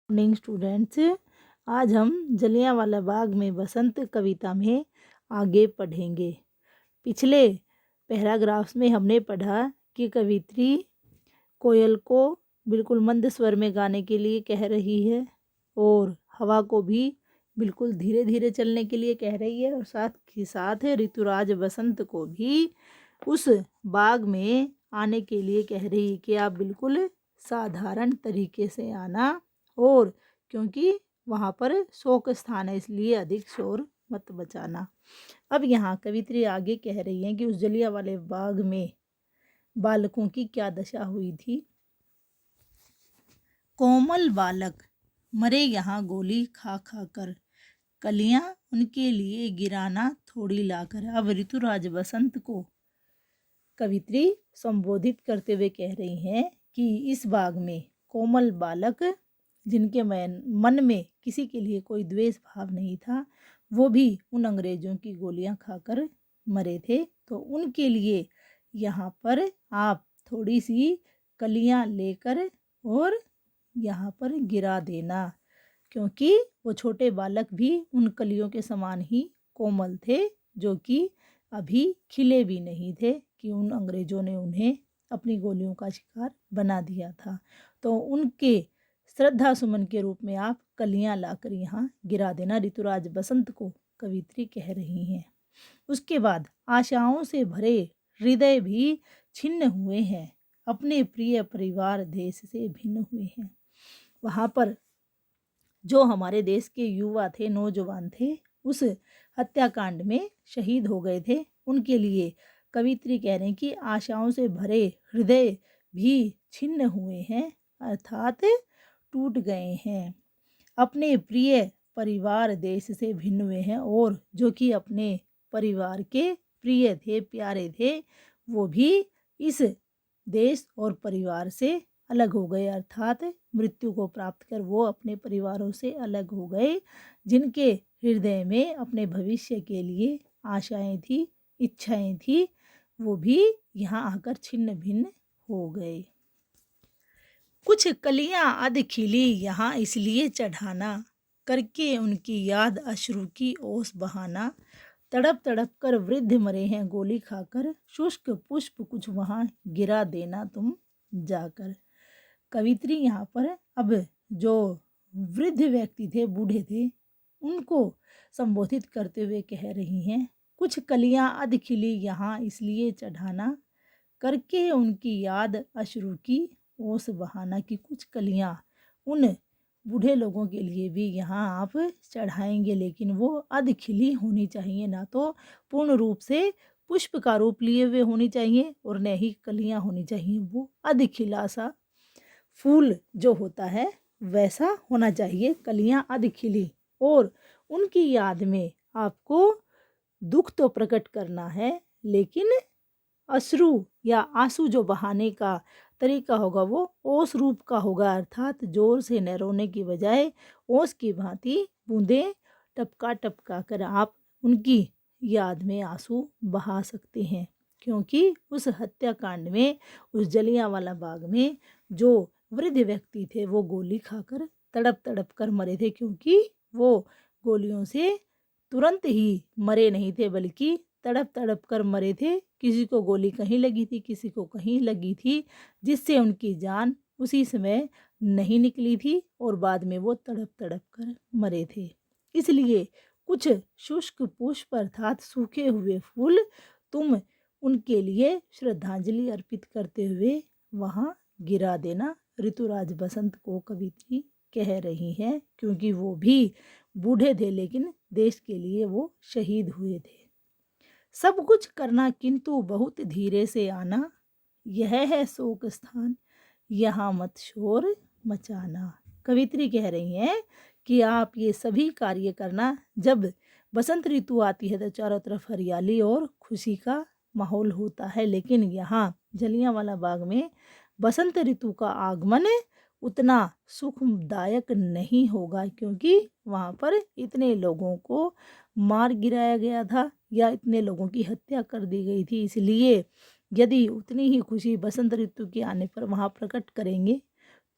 Morning students. आज हम जलियांवाला बाग में बसंत कविता में आगे पढ़ेंगे। पिछले पैराग्राफ्स में हमने पढ़ा कि कवित्री कोयल को बिल्कुल मंद स्वर में गाने के लिए कह रही है और हवा को भी बिल्कुल धीरे धीरे चलने के लिए कह रही है, और साथ ही साथ ऋतुराज बसंत को भी उस बाग में आने के लिए कह रही है कि आप बिल्कुल साधारण तरीके से आना, और क्योंकि वहाँ पर शोक स्थान है इसलिए अधिक शोर मत बचाना। अब यहाँ कवित्री आगे कह रही हैं कि उस जलियांवाले बाग में बालकों की क्या दशा हुई थी। कोमल बालक मरे यहाँ गोली खा खा कर, कलियां उनके लिए गिराना थोड़ी लाकर। अब ऋतुराज बसंत को कवित्री संबोधित करते हुए कह रही हैं कि इस बाग में कोमल बालक जिनके मन में किसी के लिए कोई द्वेष भाव नहीं था, वो भी उन अंग्रेजों की गोलियां खाकर मरे थे, तो उनके लिए यहाँ पर आप थोड़ी सी कलियां लेकर और यहाँ पर गिरा देना, क्योंकि वो छोटे बालक भी उन कलियों के समान ही कोमल थे, जो कि अभी खिले भी नहीं थे कि उन अंग्रेजों ने उन्हें अपनी गोलियों का शिकार बना दिया था। तो उनके श्रद्धा सुमन के रूप में आप कलियां लाकर यहाँ गिरा देना, ऋतुराज बसंत को कवित्री कह रही हैं। उसके बाद आशाओं से भरे हृदय भी छिन्न हुए हैं, अपने प्रिय परिवार देश से भिन्न हुए हैं। वहाँ पर जो हमारे देश के युवा थे, नौजवान थे, उस हत्याकांड में शहीद हो गए थे, उनके लिए कवित्री कह रहे हैं कि आशाओं से भरे हृदय भी छिन्न हुए हैं, अर्थात टूट गए हैं। अपने प्रिय परिवार देश से भिन्न हुए हैं, और जो कि अपने परिवार के प्रिय थे, प्यारे थे, वो भी इस देश और परिवार से अलग हो गए, अर्थात मृत्यु को प्राप्त कर वो अपने परिवारों से अलग हो गए। जिनके हृदय में अपने भविष्य के लिए आशाएं थी, इच्छाएं थी, वो भी यहाँ आकर छिन्न भिन्न हो गए। कुछ कलियां अध खिली यहाँ इसलिए चढ़ाना, करके उनकी याद अश्रु की ओस बहाना। तड़प तड़प कर वृद्ध मरे हैं गोली खाकर, शुष्क पुष्प कुछ वहाँ गिरा देना तुम जाकर। कवित्री यहाँ पर अब जो वृद्ध व्यक्ति थे, बूढ़े थे, उनको संबोधित करते हुए कह रही हैं, कुछ कलियां अध खिली यहाँ इसलिए चढ़ाना, करके उनकी याद अश्रु की ओस बहाना। की कुछ कलियां उन बूढ़े लोगों के लिए भी यहाँ आप चढ़ाएंगे, लेकिन वो अध खिली होनी चाहिए, ना तो पूर्ण रूप से पुष्प का रूप लिए हुए होनी चाहिए, और न ही कलियां होनी चाहिए, वो अध खिला सा फूल जो होता है वैसा होना चाहिए, कलियां अध खिली। और उनकी याद में आपको दुख तो प्रकट करना है, लेकिन अश्रु या आंसू जो बहाने का तरीका होगा वो ओस रूप का होगा, अर्थात जोर से न रोने की बजाय ओस की भांति बूंदें टपका टपका कर आप उनकी याद में आंसू बहा सकते हैं। क्योंकि उस हत्याकांड में, उस जलियांवाला बाग में जो वृद्ध व्यक्ति थे, वो गोली खाकर तड़प तड़प कर मरे थे, क्योंकि वो गोलियों से तुरंत ही मरे नहीं थे, बल्कि तड़प तड़प कर मरे थे। किसी को गोली कहीं लगी थी, किसी को कहीं लगी थी, जिससे उनकी जान उसी समय नहीं निकली थी, और बाद में वो तड़प तड़प कर मरे थे। इसलिए कुछ शुष्क पुष्प अर्थात सूखे हुए फूल तुम उनके लिए श्रद्धांजलि अर्पित करते हुए वहाँ गिरा देना, ऋतुराज बसंत को कवित्री कह रही हैं, क्योंकि वो भी बूढ़े थे, लेकिन देश के लिए वो शहीद हुए थे। सब कुछ करना किंतु बहुत धीरे से आना, यह है शोक स्थान, यहाँ मत शोर मचाना। कवित्री कह रही हैं कि आप ये सभी कार्य करना, जब बसंत ऋतु आती है तो चारों तरफ हरियाली और खुशी का माहौल होता है, लेकिन यहाँ जलियांवाला बाग में बसंत ऋतु का आगमन उतना सुखदायक नहीं होगा, क्योंकि वहाँ पर इतने लोगों को मार गिराया गया था या इतने लोगों की हत्या कर दी गई थी। इसलिए यदि उतनी ही खुशी बसंत ऋतु के आने पर वहाँ प्रकट करेंगे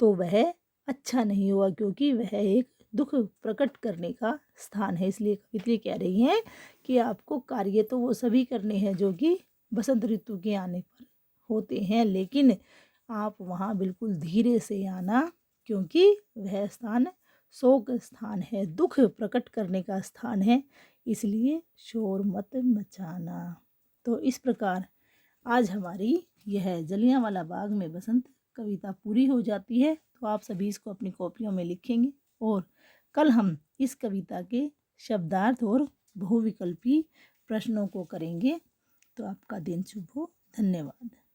तो वह अच्छा नहीं हुआ, क्योंकि वह एक दुख प्रकट करने का स्थान है। इसलिए कवित्री कह रही हैं कि आपको कार्य तो वो सभी करने हैं जो कि बसंत ऋतु के आने पर होते हैं, लेकिन आप वहाँ बिल्कुल धीरे से आना, क्योंकि वह स्थान शोक स्थान है, दुख प्रकट करने का स्थान है, इसलिए शोर मत मचाना। तो इस प्रकार आज हमारी यह जलियांवाला बाग में बसंत कविता पूरी हो जाती है। तो आप सभी इसको अपनी कॉपियों में लिखेंगे और कल हम इस कविता के शब्दार्थ और बहुविकल्पी प्रश्नों को करेंगे। तो आपका दिन शुभ हो। धन्यवाद।